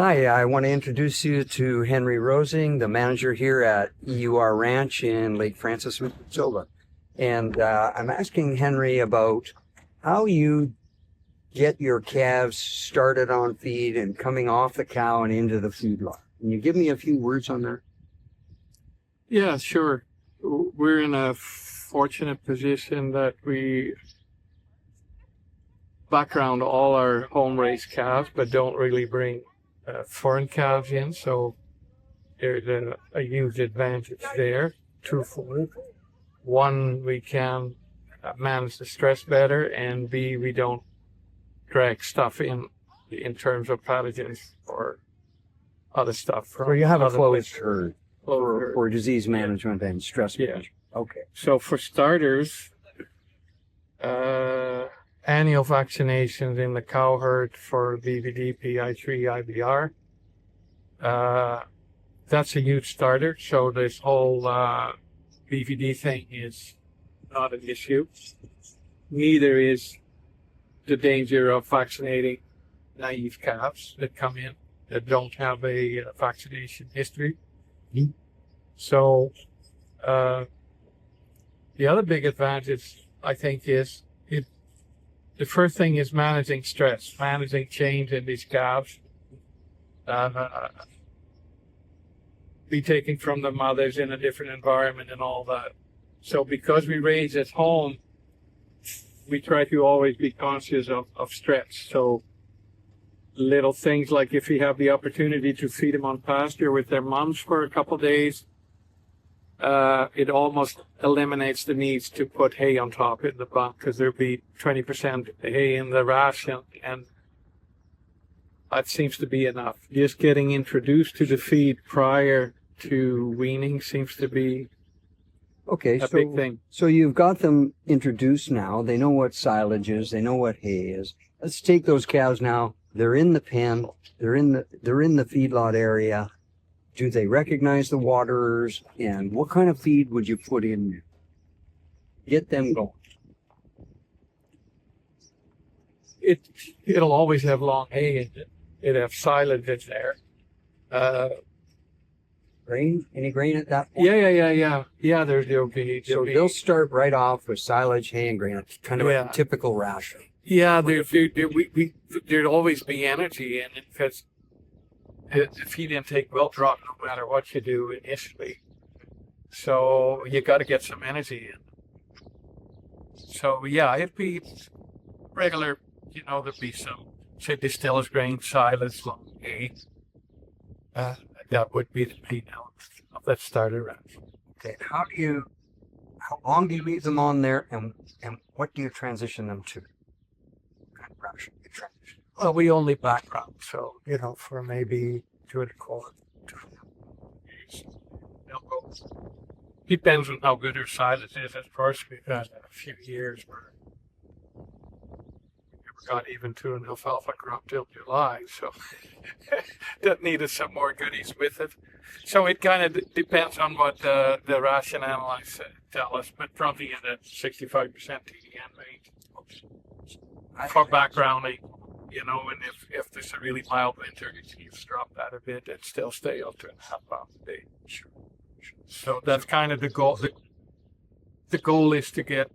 Hi, I want to introduce you to Henry Rosing, the manager here at EUR Ranch in Lake Francis, Manitoba. And I'm asking Henry about how you get your calves started on feed and coming off the cow and into the feedlot. Can you give me a few words on that? Yeah, sure. We're in a fortunate position that we background all our home-raised calves, but don't really bring foreign calves in. So there's a huge advantage there, twofold. One, we can manage the stress better, and B, we don't drag stuff in terms of pathogens or other stuff. So you have a other closed places. herd Closed herd. for disease management and stress Yeah. management. Okay. So for starters, annual vaccinations in the cow herd for BVD, P.Ag, IBR. That's a huge starter. So this whole BVD thing is not an issue. Neither is the danger of vaccinating naive calves that come in that don't have a vaccination history. Mm-hmm. So the other big advantage, I think, is the first thing is managing stress, managing change in these calves. Be taken from the mothers in a different environment and all that. So because we raise at home, we try to always be conscious of stress. So little things like if you have the opportunity to feed them on pasture with their moms for a couple of days, it almost eliminates the needs to put hay on top in the bunk, because there'll be 20% hay in the ration, and that seems to be enough. Just getting introduced to the feed prior to weaning seems to be a big thing. So you've got them introduced now. They know what silage is. They know what hay is. Let's take those cows now. They're in the pen. They're in the feedlot area. Do they recognize the waterers? And what kind of feed would you put in there? Get them going. It'll always have long hay in it. It'll have silage in there. Grain? Any grain at that point? Yeah, there'll be. They'll start right off with silage, hay, and grain. It's kind of a typical ration. Yeah, there'd always be energy in it, because the feed intake will drop no matter what you do initially. So you got to get some energy in. So yeah, it'd be regular, there'd be some, say, distiller's grain, silage, long hay. That would be the feed of that starter ration. Okay, how long do you leave them on there, and what do you transition them to? What kind of ration do you transition? Well, we only background, so, for maybe 2 1/4. Depends on how good our silage is. Of course, we've had a few years where we never got even to an alfalfa crop till July, so that needed some more goodies with it. So it kind of depends on what the ration analysts tell us, but probably in the 65% TDN range for backgrounding. And if there's a really mild winter, you drop that a bit and still stay up to 2.5 pounds a day. Sure. So that's kind of the goal. The goal is to get,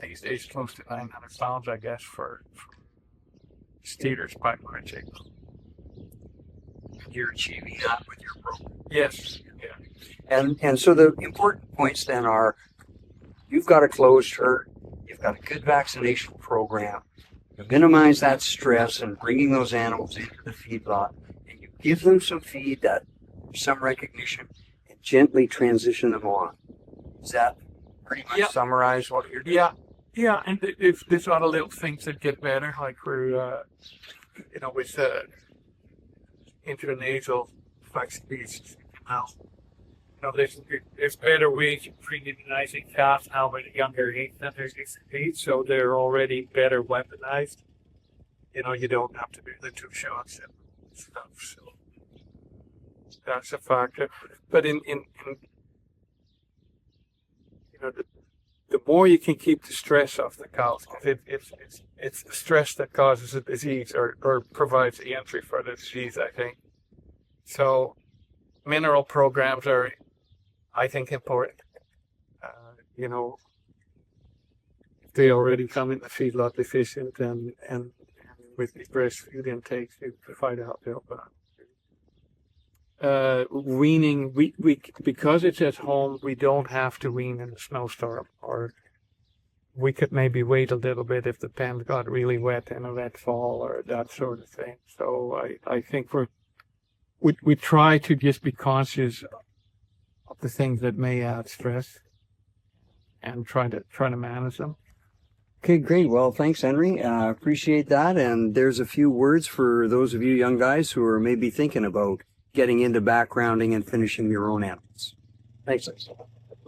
these days close to 900 pounds, I guess, for steers by March, April. You're achieving that with your program. Yes. Yeah. And so the important points then are, you've got a closed herd, you've got a good vaccination program, you minimize that stress and bringing those animals into the feedlot, and you give them some feed, that some recognition, and gently transition them on. Does that pretty much summarize what you're doing? Yeah, and there's a lot of little things that get better, like we're, with intranasal vaccinations now. There's better ways of pre-immunizing calves now with younger age than their age, so they're already better weaponized. You don't have to do the 2 shots and stuff, so that's a factor. But in the more you can keep the stress off the cows, it's the stress that causes the disease or provides the entry for the disease, I think. So mineral programs are, I think, important. You know, if they already come in the feedlot deficient and with the breastfeed intake, you provide help. Weaning, we because it's at home, we don't have to wean in a snowstorm, or we could maybe wait a little bit if the pen got really wet in a wet fall or that sort of thing. So I think we try to just be conscious of the things that may add stress and try to manage them. Okay, great. Well, thanks, Henry. Appreciate that. And there's a few words for those of you young guys who are maybe thinking about getting into backgrounding and finishing your own animals. Thanks.